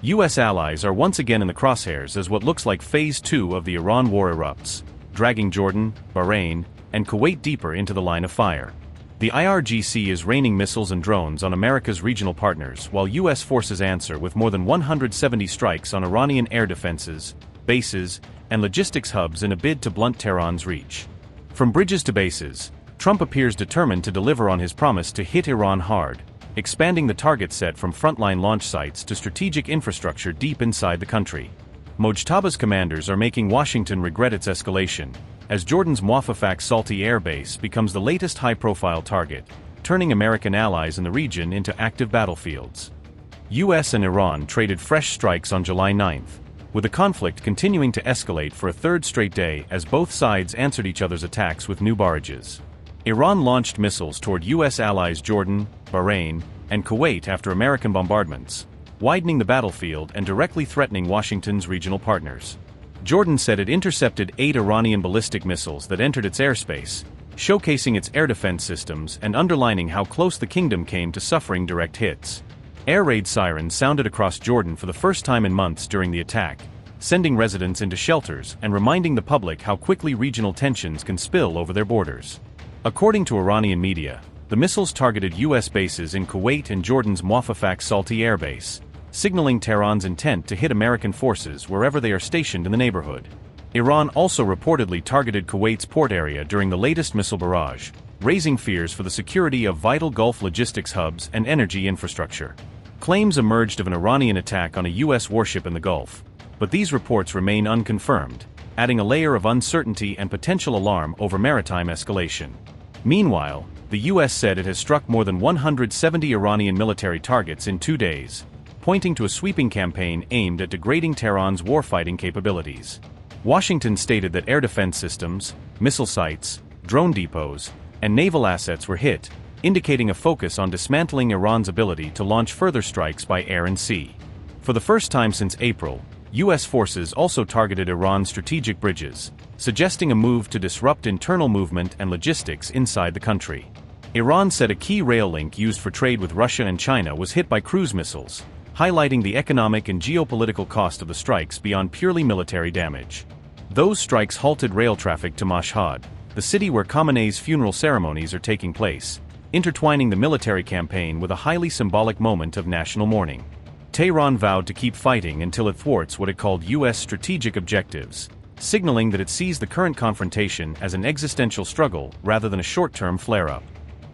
U.S. allies are once again in the crosshairs as what looks like Phase 2 of the Iran war erupts, dragging Jordan, Bahrain, and Kuwait deeper into the line of fire. The IRGC is raining missiles and drones on America's regional partners while U.S. forces answer with more than 170 strikes on Iranian air defenses, bases, and logistics hubs in a bid to blunt Tehran's reach. From bridges to bases, Trump appears determined to deliver on his promise to hit Iran hard, expanding the target set from frontline launch sites to strategic infrastructure deep inside the country. Mojtaba's commanders are making Washington regret its escalation, as Jordan's Muwaffaq Salti air base becomes the latest high-profile target, turning American allies in the region into active battlefields. U.S. and Iran traded fresh strikes on July 9th, with the conflict continuing to escalate for a third straight day as both sides answered each other's attacks with new barrages. Iran launched missiles toward U.S. allies Jordan, Bahrain, and Kuwait after American bombardments, widening the battlefield and directly threatening Washington's regional partners. Jordan said it intercepted 8 Iranian ballistic missiles that entered its airspace, showcasing its air defense systems and underlining how close the kingdom came to suffering direct hits. Air raid sirens sounded across Jordan for the first time in months during the attack, sending residents into shelters and reminding the public how quickly regional tensions can spill over their borders. According to Iranian media, the missiles targeted U.S. bases in Kuwait and Jordan's Muwaffaq Salti air base, signaling Tehran's intent to hit American forces wherever they are stationed in the neighborhood. Iran also reportedly targeted Kuwait's port area during the latest missile barrage, raising fears for the security of vital Gulf logistics hubs and energy infrastructure. Claims emerged of an Iranian attack on a U.S. warship in the Gulf, but these reports remain unconfirmed, adding a layer of uncertainty and potential alarm over maritime escalation. Meanwhile, the U.S. said it has struck more than 170 Iranian military targets in 2 days, pointing to a sweeping campaign aimed at degrading Tehran's warfighting capabilities. Washington stated that air defense systems, missile sites, drone depots, and naval assets were hit, indicating a focus on dismantling Iran's ability to launch further strikes by air and sea. For the first time since April, U.S. forces also targeted Iran's strategic bridges, suggesting a move to disrupt internal movement and logistics inside the country. Iran said a key rail link used for trade with Russia and China was hit by cruise missiles, highlighting the economic and geopolitical cost of the strikes beyond purely military damage. Those strikes halted rail traffic to Mashhad, the city where Khamenei's funeral ceremonies are taking place, intertwining the military campaign with a highly symbolic moment of national mourning. Tehran vowed to keep fighting until it thwarts what it called U.S. strategic objectives, signaling that it sees the current confrontation as an existential struggle rather than a short-term flare-up.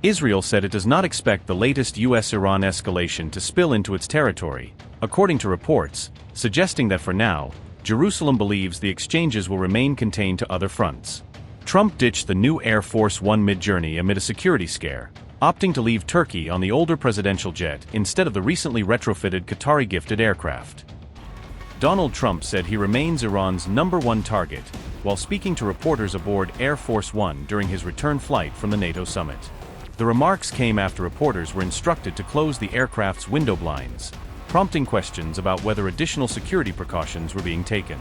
Israel said it does not expect the latest U.S.-Iran escalation to spill into its territory, according to reports, suggesting that for now, Jerusalem believes the exchanges will remain contained to other fronts. Trump ditched the new Air Force One mid-journey amid a security scare, opting to leave Turkey on the older presidential jet instead of the recently retrofitted Qatari-gifted aircraft. Donald Trump said he remains Iran's #1 target, while speaking to reporters aboard Air Force One during his return flight from the NATO summit. The remarks came after reporters were instructed to close the aircraft's window blinds, prompting questions about whether additional security precautions were being taken.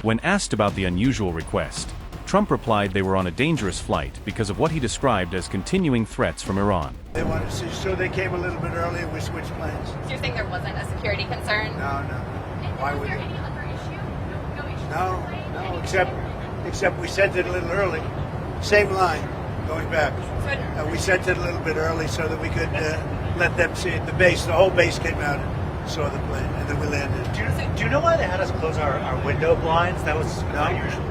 When asked about the unusual request, Trump replied they were on a dangerous flight because of what he described as continuing threats from Iran. They wanted to see, so they came a little bit early and we switched planes. So you're saying there wasn't a security concern? No. Why would there they? any other issue? No issue? No, except we sent it a little early. Same line, going back. We sent it a little bit early so that we could let them see it. The whole base came out and saw the plane, and then we landed. Do you know why they had us close our window blinds? That was unusual.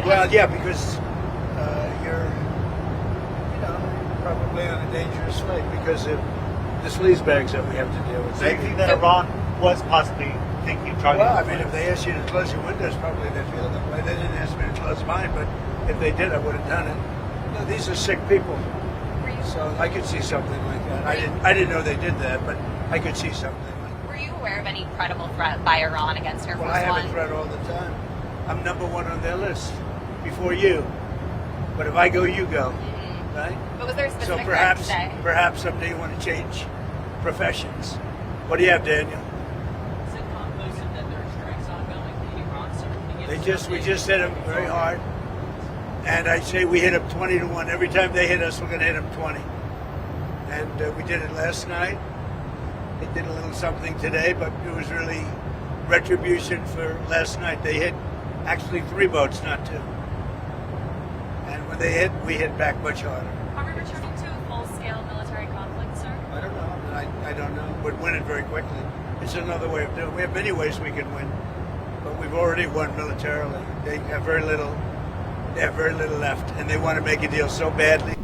Well, yeah, because you're, probably on a dangerous flight because of the sleazebags that we have to deal with. So you think that Iran was possibly thinking of targeting? Well, I mean, if they asked you to close your windows, probably they feel that way. They didn't ask me to close mine, but if they did, I would have done it. These are sick people, so I could see something like that. I didn't know they did that, but I could see something like that. Were you aware of any credible threat by Iran against Air Force One? Well, I have a threat all the time. I'm #1 on their list before you. But if I go, you go, right? But was there a specific threat threat today? Perhaps someday you want to change professions. What do you have, Daniel? CENTCOM posted that there are strikes ongoing in Iran, so We just hit them very hard. And I say we hit them 20-1. Every time they hit us, we're going to hit them 20. And we did it last night. They did a little something today, but it was really retribution for last night. They hit actually 3 boats, not 2. And when they hit, we hit back much harder. Are we returning to a full-scale military conflict, sir? I don't know. I don't know. We'd win it very quickly. It's another way of doing it. We have many ways we can win, but we've already won militarily. They have very little. They have very little left, and they want to make a deal so badly.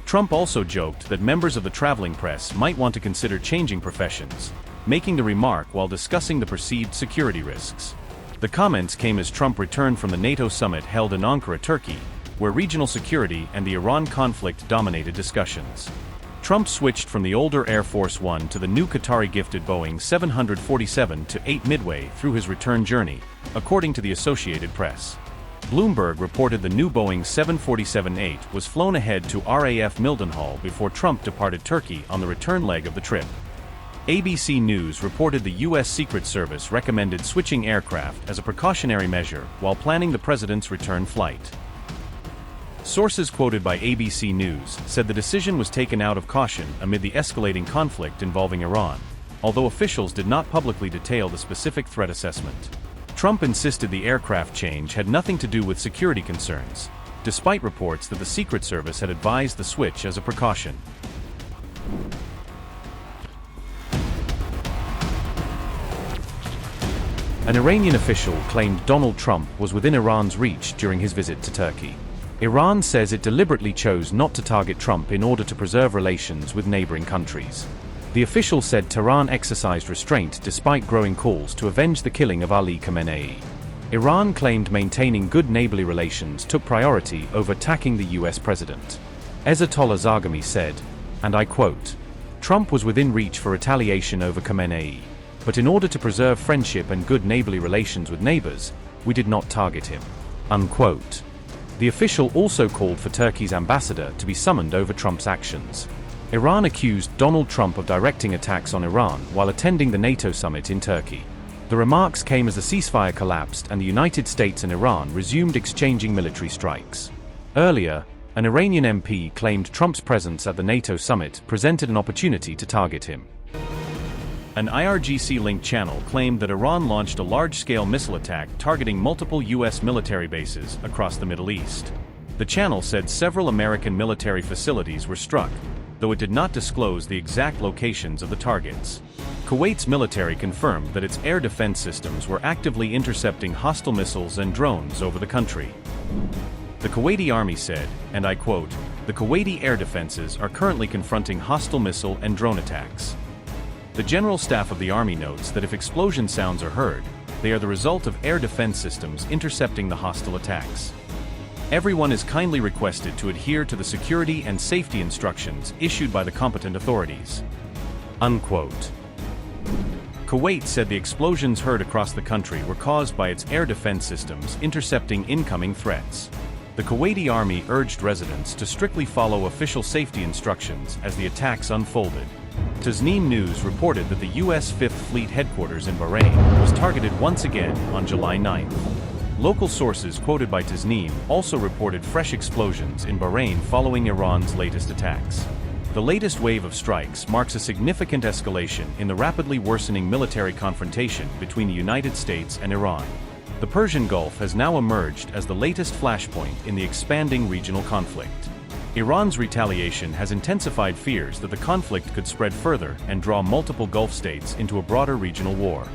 Trump also joked that members of the traveling press might want to consider changing professions, making the remark while discussing the perceived security risks. The comments came as Trump returned from the NATO summit held in Ankara, Turkey, where regional security and the Iran conflict dominated discussions. Trump switched from the older Air Force One to the new Qatari-gifted Boeing 747-8 midway through his return journey, according to the Associated Press. Bloomberg reported the new Boeing 747-8 was flown ahead to RAF Mildenhall before Trump departed Turkey on the return leg of the trip. ABC News reported the U.S. Secret Service recommended switching aircraft as a precautionary measure while planning the president's return flight. Sources quoted by ABC News said the decision was taken out of caution amid the escalating conflict involving Iran, although officials did not publicly detail the specific threat assessment. Trump insisted the aircraft change had nothing to do with security concerns, despite reports that the Secret Service had advised the switch as a precaution. An Iranian official claimed Donald Trump was within Iran's reach during his visit to Turkey. Iran says it deliberately chose not to target Trump in order to preserve relations with neighboring countries. The official said Tehran exercised restraint despite growing calls to avenge the killing of Ali Khamenei. Iran claimed maintaining good neighborly relations took priority over attacking the US president. Ayatollah Zaghami said, and I quote, "Trump was within reach for retaliation over Khamenei, but in order to preserve friendship and good neighborly relations with neighbors, we did not target him." Unquote. The official also called for Turkey's ambassador to be summoned over Trump's actions. Iran accused Donald Trump of directing attacks on Iran while attending the NATO summit in Turkey. The remarks came as the ceasefire collapsed and the United States and Iran resumed exchanging military strikes. Earlier, an Iranian MP claimed Trump's presence at the NATO summit presented an opportunity to target him. An IRGC-linked channel claimed that Iran launched a large-scale missile attack targeting multiple U.S. military bases across the Middle East. The channel said several American military facilities were struck, though it did not disclose the exact locations of the targets. Kuwait's military confirmed that its air defense systems were actively intercepting hostile missiles and drones over the country. The Kuwaiti army said, and I quote, "The Kuwaiti air defenses are currently confronting hostile missile and drone attacks." The General Staff of the Army notes that if explosion sounds are heard, they are the result of air defense systems intercepting the hostile attacks. Everyone is kindly requested to adhere to the security and safety instructions issued by the competent authorities. Unquote. Kuwait said the explosions heard across the country were caused by its air defense systems intercepting incoming threats. The Kuwaiti army urged residents to strictly follow official safety instructions as the attacks unfolded. Tasneem News reported that the U.S. 5th Fleet headquarters in Bahrain was targeted once again on July 9th. Local sources quoted by Tasneem also reported fresh explosions in Bahrain following Iran's latest attacks. The latest wave of strikes marks a significant escalation in the rapidly worsening military confrontation between the United States and Iran. The Persian Gulf has now emerged as the latest flashpoint in the expanding regional conflict. Iran's retaliation has intensified fears that the conflict could spread further and draw multiple Gulf states into a broader regional war.